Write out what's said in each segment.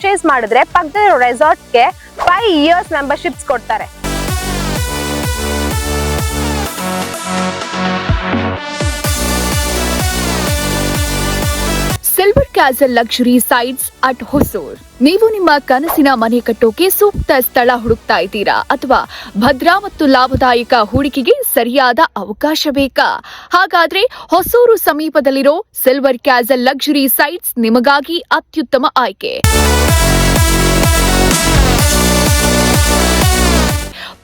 Purchase ಮಾಡಿದ್ರೆ ಪಕ್ಕದ ರೆಸಾರ್ಟ್ಗೆ 5 years ಮೆಂಬರ್ಶಿಪ್ಸ್ ಕೊಡ್ತಾರೆ. Silver Castle luxury sites at Hosur. ನೀವು ನಿಮ್ಮ ಕನಸಿನ ಮನೆ ಕಟ್ಟೋಕೆ ಸೂಕ್ತ ಸ್ಥಳ ಹುಡುಕ್ತಾ ಇದ್ದೀರಾ ಅಥವಾ ಭದ್ರಾ ಮತ್ತು ಲಾಭದಾಯಕ ಹೂಡಿಕೆಗೆ ಸರಿಯಾದ ಅವಕಾಶ ಬೇಕಾ? ಹಾಗಾದ್ರೆ ಹೊಸೂರು ಸಮೀಪದಲ್ಲಿರೋ ಸಿಲ್ವರ್ ಕ್ಯಾಸಲ್ ಲಕ್ಸುರಿ ಸೈಟ್ಸ್ ನಿಮಗಾಗಿ ಅತ್ಯುತ್ತಮ ಆಯ್ಕೆ.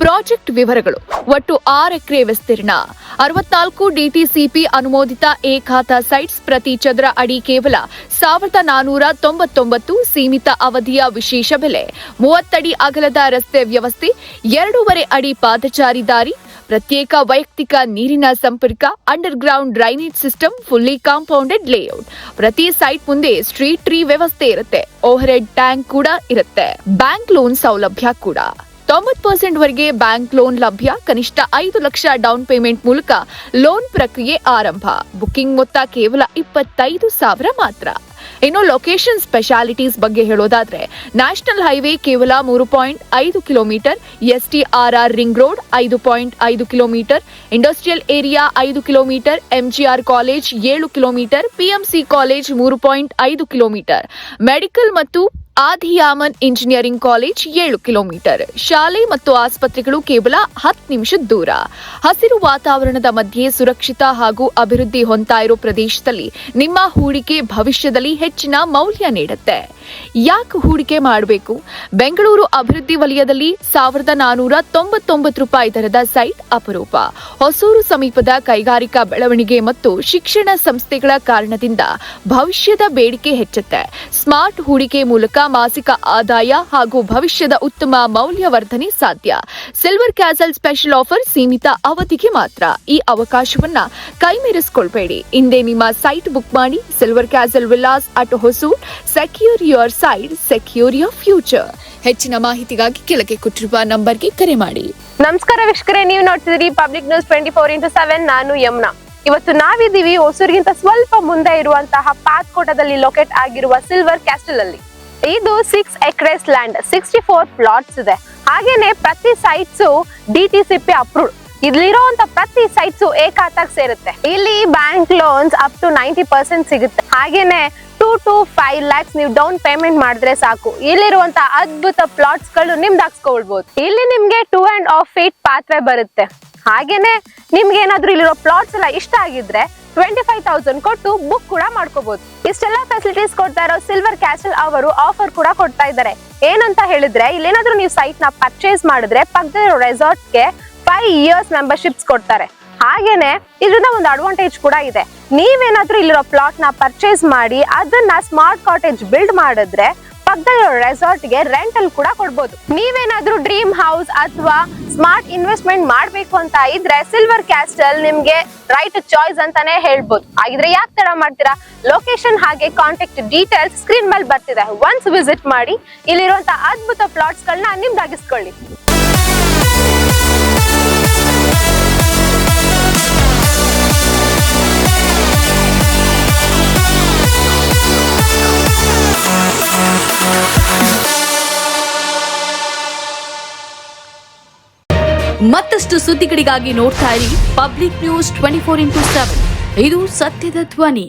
ಪ್ರಾಜೆಕ್ಟ್ ವಿವರಗಳು: ಒಟ್ಟು 6 ಎಕರೆ ವಿಸ್ತೀರ್ಣ, 64 ಡಿಟಿಸಿಪಿ ಅನುಮೋದಿತ ಏಕಾತ ಸೈಟ್ಸ್, ಪ್ರತಿ ಚದರ ಅಡಿ ಕೇವಲ 1499. ಸೀಮಿತ ಅವಧಿಯ ವಿಶೇಷ ಬೆಲೆ, 30 ಅಡಿ ಅಗಲದ ರಸ್ತೆ ವ್ಯವಸ್ಥೆ, 2.5 ಅಡಿ ಪಾದಚಾರಿ ದಾರಿ, ಪ್ರತ್ಯೇಕ ವೈಯಕ್ತಿಕ ನೀರಿನ ಸಂಪರ್ಕ, under ground drainage system, fully compounded layout. ಪ್ರತಿ ಸೈಟ್ ಮುಂದೆ ಸ್ಟ್ರೀಟ್ ಟ್ರೀ ವ್ಯವಸ್ಥೆ ಇರುತ್ತೆ. ಓವರ್ ಹೆಡ್ ಟ್ಯಾಂಕ್ ಕೂಡ ಇರುತ್ತೆ. ಬ್ಯಾಂಕ್ ಲೋನ್ ಸೌಲಭ್ಯ ಕೂಡ. 90% ವರೆಗೆ ಬ್ಯಾಂಕ್ ಲೋನ್ ಲಭ್ಯ. ಕನಿಷ್ಠ 5 ಲಕ್ಷ ಡೌನ್ ಪೇಮೆಂಟ್ ಮೂಲಕ ಲೋನ್ ಪ್ರಕ್ರಿಯೆ ಆರಂಭ. ಬುಕಿಂಗ್ ಮೊತ್ತ ಕೇವಲ 25,000 ಮಾತ್ರ. ಇನ್ನು ಲೊಕೇಶನ್ ಸ್ಪೆಷಾಲಿಟೀಸ್ ಬಗ್ಗೆ ಹೇಳೋದಾದ್ರೆ, ನ್ಯಾಷನಲ್ ಹೈವೇ ಕೇವಲ 3.5 kilometre, STRR ring road 5.5 kilometre, industrial area 5 kilometre, MGR college 7 kilometre, PMC college 3.5 kilometre, medical ಮತ್ತು ಆದಿಯಾಮನ್ ಇಂಜಿನಿಯರಿಂಗ್ ಕಾಲೇಜ್ 7 ಕಿಲೋಮೀಟರ್, ಶಾಲೆ ಮತ್ತು ಆಸ್ಪತ್ರೆಗಳು ಕೇವಲ 10 ನಿಮಿಷದ ದೂರ. ಹಸಿರು ವಾತಾವರಣದ ಮಧ್ಯೆ ಸುರಕ್ಷಿತ ಹಾಗೂ ಅಭಿವೃದ್ಧಿ ಹೊಂದ್ತಾ ಇರೋ ಪ್ರದೇಶದಲ್ಲಿ ನಿಮ್ಮ ಹೂಡಿಕೆ ಭವಿಷ್ಯದಲ್ಲಿ ಹೆಚ್ಚಿನ ಮೌಲ್ಯ ನೀಡುತ್ತೆ. ಯಾಕೆ ಹೂಡಿಕೆ ಮಾಡಬೇಕು? ಬೆಂಗಳೂರು ಅಭಿವೃದ್ಧಿ ವಲಯದಲ್ಲಿ 1,499 ರೂಪಾಯಿ ದರದ ಸೈಟ್ ಅಪರೂಪ. ಹೊಸೂರು ಸಮೀಪದ ಕೈಗಾರಿಕಾ ಬೆಳವಣಿಗೆ ಮತ್ತು ಶಿಕ್ಷಣ ಸಂಸ್ಥೆಗಳ ಕಾರಣದಿಂದ ಭವಿಷ್ಯದ ಬೇಡಿಕೆ ಹೆಚ್ಚುತ್ತೆ. ಸ್ಮಾರ್ಟ್ ಹೂಡಿಕೆ ಮೂಲಕ ಮಾಸಿಕ ಆದಾಯ ಹಾಗೂ ಭವಿಷ್ಯದ ಉತ್ತಮ ಮೌಲ್ಯವರ್ಧನೆ ಸಾಧ್ಯ. ಸಿಲ್ವರ್ ಕ್ಯಾಸಲ್ ಸ್ಪೆಷಲ್ ಆಫರ್ ಸೀಮಿತ ಅವಧಿಗೆ ಮಾತ್ರ. ಈ ಅವಕಾಶವನ್ನ ಕೈಮೀರಿಸಿಕೊಳ್ಳಬೇಡಿ. ಇಂದೇ ನಿಮ್ಮ ಸೈಟ್ ಬುಕ್ ಮಾಡಿ. Silver castle villas at Hosur. Secure your side, secure your future. ಹೆಚ್ಚಿನ ಮಾಹಿತಿಗಾಗಿ ಕೆಳಗೆ ಕೊಟ್ಟಿರುವ ನಂಬರ್ಗೆ ಕರೆ ಮಾಡಿ. ನಮಸ್ಕಾರ ವೀಕ್ಷಕರೇ, ನೀವು ನೋಡ್ತಿದ್ದೀರಿ ಪಬ್ಲಿಕ್ ನ್ಯೂಸ್ 24x7. ನಾನು ಯಮುನಾ. ಇವತ್ತು ನಾವಿದ್ದೀವಿ ಹೊಸೂರಿಗಿಂತ ಸ್ವಲ್ಪ ಮುಂದೆ ಇರುವಂತಹ ಪಾತ್ಕೋಟದಲ್ಲಿ ಲೊಕೇಟ್ ಆಗಿರುವ ಸಿಲ್ವರ್ ಕ್ಯಾಸ್ಟಲ್ ಅಲ್ಲಿ. ಇದು 6 ಎಕರೆಸ್ ಲ್ಯಾಂಡ್, 64 ಪ್ಲಾಟ್ಸ್ ಇದೆ. ಹಾಗೇನೆ ಪ್ರತಿ ಸೈಟ್ಸ್ DTCP ಅಪ್ರೂವ್ಡ್. ಇಲ್ಲಿರುವಂತ ಪ್ರತಿ ಸೈಟ್ಸ್ ಏಕಾತಾಗ್ ಸೇರುತ್ತೆ. ಇಲ್ಲಿ ಬ್ಯಾಂಕ್ ಲೋನ್ಸ್ ಅಪ್ ಟು 90% ಸಿಗುತ್ತೆ. ಹಾಗೇನೆ 2 to 5 lakhs ನೀವು ಡೌನ್ ಪೇಮೆಂಟ್ ಮಾಡಿದ್ರೆ ಸಾಕು. ಇಲ್ಲಿರುವಂತ ಅದ್ಭುತ ಪ್ಲಾಟ್ಸ್ ಗಳು ನಿಮ್ದು ಹಾಕ್ಸ್ಕೊಳ್ಬಹುದು. ಇಲ್ಲಿ ನಿಮ್ಗೆ 2.5 feet ಪಾತ್ವೆ ಬರುತ್ತೆ. ಹಾಗೇನೆ ನಿಮ್ಗೆ ಏನಾದ್ರೂ ಇಲ್ಲಿರೋ ಪ್ಲಾಟ್ಸ್ ಎಲ್ಲ ಇಷ್ಟ ಆಗಿದ್ರೆ 25,000 ಕೊಟ್ಟು ಬುಕ್ ಕೂಡ ಮಾಡ್ಕೋಬಹುದು. ಇಷ್ಟೆಲ್ಲ ಫೆಸಿಲಿಟೀಸ್ ಕೊಡ್ತಾ ಇರೋ ಸಿಲ್ವರ್ ಕ್ಯಾಸಲ್ ಅವರು ಆಫರ್ ಕೂಡ ಕೊಡ್ತಾ ಇದ್ದಾರೆ. ಏನಂತ ಹೇಳಿದ್ರೆ, ಇಲ್ಲೇನಾದ್ರೂ ನೀವು ಸೈಟ್ ನ ಪರ್ಚೇಸ್ ಮಾಡಿದ್ರೆ ಪಕ್ಕದ ರೆಸಾರ್ಟ್ಗೆ 5 years ಮೆಂಬರ್ಶಿಪ್ಸ್ ಕೊಡ್ತಾರೆ. ಹಾಗೇನೆ ಇದರಿಂದ ಒಂದು ಅಡ್ವಾಂಟೇಜ್ ಕೂಡ ಇದೆ. ನೀವೇನಾದ್ರೂ ಇಲ್ಲಿರೋ ಪ್ಲಾಟ್ ನ ಪರ್ಚೇಸ್ ಮಾಡಿ ಅದನ್ನ ಸ್ಮಾರ್ಟ್ ಕಾಟೇಜ್ ಬಿಲ್ಡ್ ಮಾಡಿದ್ರೆ ಪಕ್ಕದ ರೆಸಾರ್ಟ್ಗೆ ರೆಂಟಲ್ ಕೂಡ ಕೊಡ್ಬೋದು. ನೀವೇನಾದ್ರೂ ಡ್ರೀಮ್ ಹೌಸ್ ಅಥವಾ ಸ್ಮಾರ್ಟ್ ಇನ್ವೆಸ್ಟ್ಮೆಂಟ್ ಮಾಡ್ಬೇಕು ಅಂತ ಇದ್ರೆ ಸಿಲ್ವರ್ ಕ್ಯಾಸ್ಟಲ್ ನಿಮ್ಗೆ ರೈಟ್ ಚಾಯ್ಸ್ ಅಂತಾನೆ ಹೇಳ್ಬೋದು. ಹಾಗಿದ್ರೆ ಯಾಕೆ ತರ ಮಾಡ್ತೀರಾ? ಲೊಕೇಶನ್ ಹಾಗೆ ಕಾಂಟ್ಯಾಕ್ಟ್ ಡೀಟೇಲ್ಸ್ ಸ್ಕ್ರೀನ್ ಮೇಲೆ ಬರ್ತಿದೆ. ಒನ್ಸ್ ವಿಸಿಟ್ ಮಾಡಿ ಇಲ್ಲಿರುವಂತ ಅದ್ಭುತ ಪ್ಲಾಟ್ಸ್ ಗಳನ್ನ ನಿಮ್ದಾಗಿಸ್ಕೊಳ್ಳಿ. ಮತ್ತಷ್ಟು ಸುದ್ದಿಗಳಿಗಾಗಿ ನೋಡ್ತಾ ಇರಿ ಪಬ್ಲಿಕ್ ನ್ಯೂಸ್ 24x7. ಇದು ಸತ್ಯದ ಧ್ವನಿ.